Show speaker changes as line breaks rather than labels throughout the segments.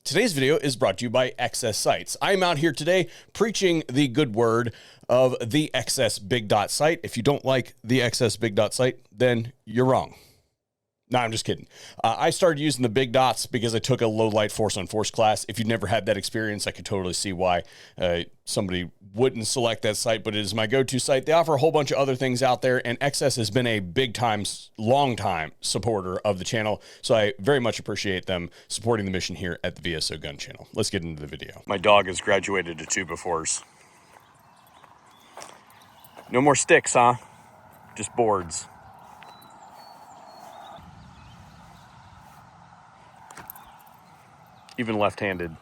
Today's video is brought to you by XS Sites. I'm out here today preaching the good word of the XS Big Dot site. If you don't like the XS Big Dot site, then you're wrong. No, I'm just kidding. I started using the big dots because I took a low light force on force class. If you've never had that experience, I could totally see why somebody wouldn't select that site, but it is my go-to site. They offer a whole bunch of other things out there, and XS has been a big time, long time supporter of the channel. So I very much appreciate them supporting the mission here at the VSO Gun Channel. Let's get into the video. My dog has graduated to 2x4s. No more sticks, huh? Just boards. Even left-handed.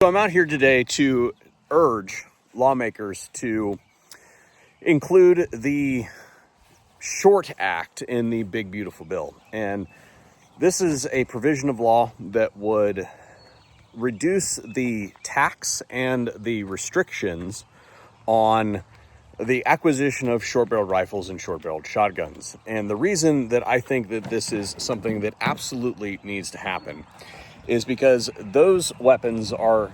So I'm out here today to urge lawmakers to include the short act in the big beautiful bill. And this is a provision of law that would reduce the tax and the restrictions on the acquisition of short-barreled rifles and short-barreled shotguns. And the reason that I think that this is something that absolutely needs to happen is because those weapons are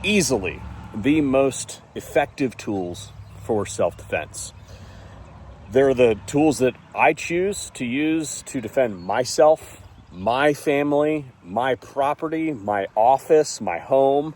easily the most effective tools for self-defense. They're the tools that I choose to use to defend myself, my family, my property, my office, my home.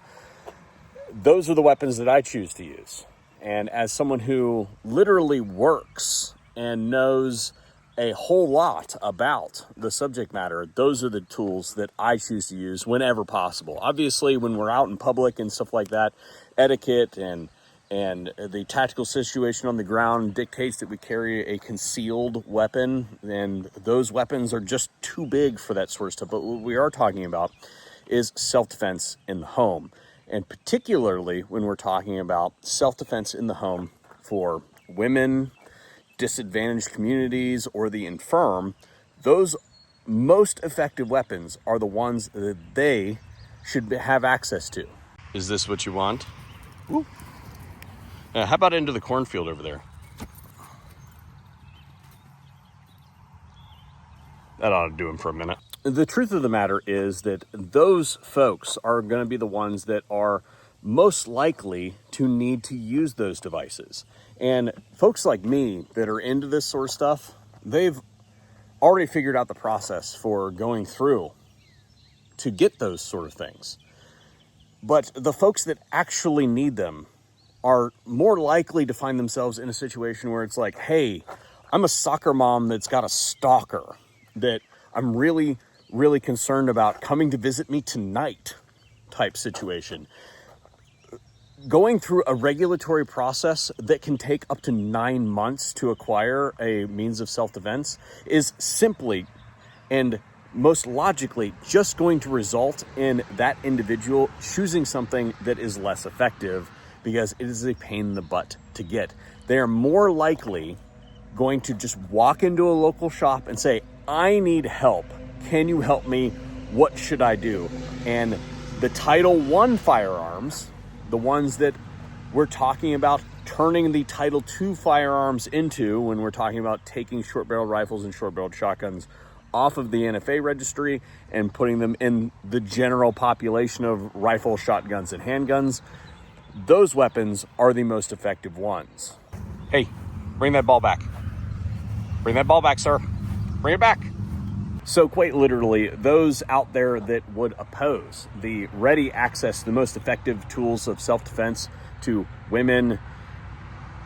Those are the weapons that I choose to use. And as someone who literally works and knows a whole lot about the subject matter, those are the tools that I choose to use whenever possible. Obviously, when we're out in public and stuff like that, etiquette and the tactical situation on the ground dictates that we carry a concealed weapon, and those weapons are just too big for that sort of stuff. But what we are talking about is self-defense in the home, and particularly when we're talking about self-defense in the home for women, disadvantaged communities, or the infirm. Those most effective weapons are the ones that they should have access to. Is this what you want? Ooh. How about into the cornfield over there? That ought to do him for a minute. The truth of the matter is that those folks are going to be the ones that are most likely to need to use those devices. And folks like me that are into this sort of stuff, they've already figured out the process for going through to get those sort of things. But the folks that actually need them are more likely to find themselves in a situation where it's like, hey, I'm a soccer mom that's got a stalker that I'm really, really concerned about coming to visit me tonight type situation. Going through a regulatory process that can take up to 9 months to acquire a means of self-defense is simply and most logically just going to result in that individual choosing something that is less effective because it is a pain in the butt to get. They are more likely going to just walk into a local shop and say, I need help. Can you help me? What should I do? And the Title I firearms, the ones that we're talking about turning the Title II firearms into when we're talking about taking short-barreled rifles and short-barreled shotguns off of the NFA registry and putting them in the general population of rifle, shotguns, and handguns, those weapons are the most effective ones. Hey, bring that ball back. Bring that ball back, sir. Bring it back. So quite literally, those out there that would oppose the ready access to the most effective tools of self-defense to women,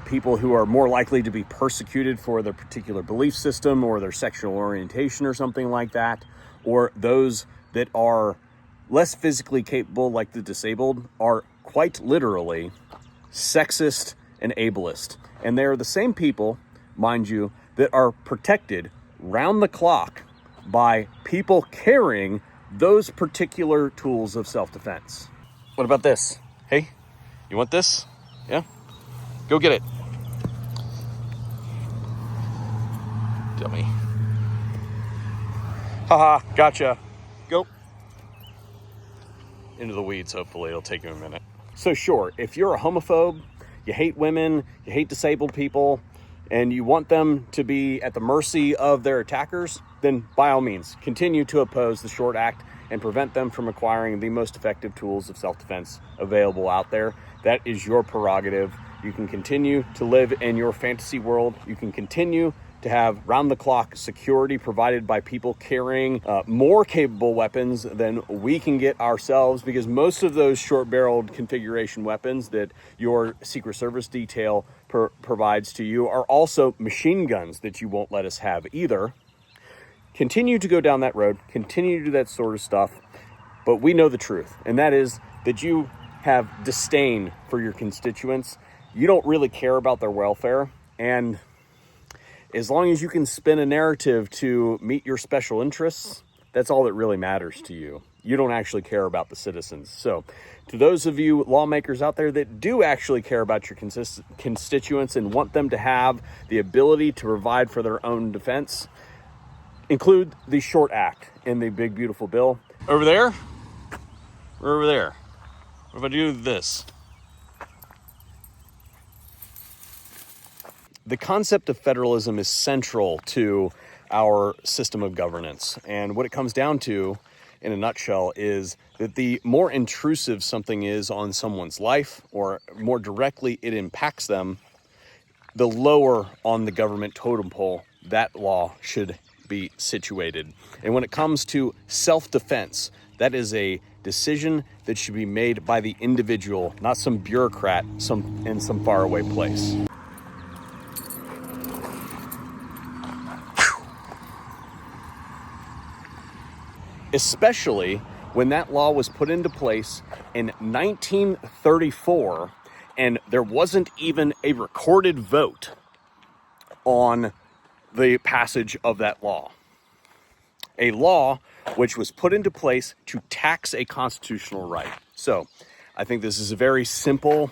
people who are more likely to be persecuted for their particular belief system or their sexual orientation or something like that, or those that are less physically capable like the disabled, are quite literally sexist and ableist. And they are the same people, mind you, that are protected round the clock by people carrying those particular tools of self-defense. What about this? Hey, you want this? Yeah? Go get it. Dummy. Haha, gotcha. Go. Into the weeds, hopefully. It'll take you a minute. So sure, if you're a homophobe, you hate women, you hate disabled people, and you want them to be at the mercy of their attackers, then by all means, continue to oppose the short act and prevent them from acquiring the most effective tools of self-defense available out there. That is your prerogative. You can continue to live in your fantasy world. You can continue to have round-the-clock security provided by people carrying more capable weapons than we can get ourselves, because most of those short-barreled configuration weapons that your Secret Service detail provides to you are also machine guns that you won't let us have either. Continue to go down that road, continue to do that sort of stuff, but we know the truth, and that is that you have disdain for your constituents. You don't really care about their welfare, and as long as you can spin a narrative to meet your special interests, that's all that really matters to you. You don't actually care about the citizens. So to those of you lawmakers out there that do actually care about your constituents and want them to have the ability to provide for their own defense, include the short act in the big, beautiful bill. Over there? Or over there? What if I do this? The concept of federalism is central to our system of governance. And what it comes down to, in a nutshell, is that the more intrusive something is on someone's life, or more directly it impacts them, the lower on the government totem pole that law should be situated. And when it comes to self-defense, that is a decision that should be made by the individual, not some bureaucrat in some faraway place. Especially when that law was put into place in 1934, and there wasn't even a recorded vote on the passage of that law. A law which was put into place to tax a constitutional right. So I think this is a very simple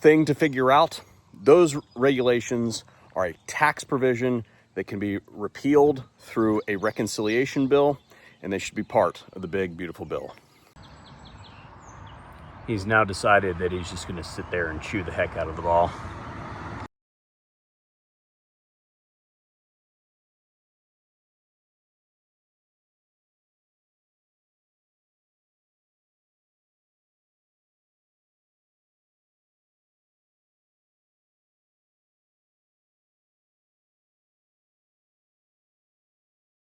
thing to figure out. Those regulations are a tax provision that can be repealed through a reconciliation bill, and they should be part of the big, beautiful bill. He's now decided that he's just going to sit there and chew the heck out of the ball.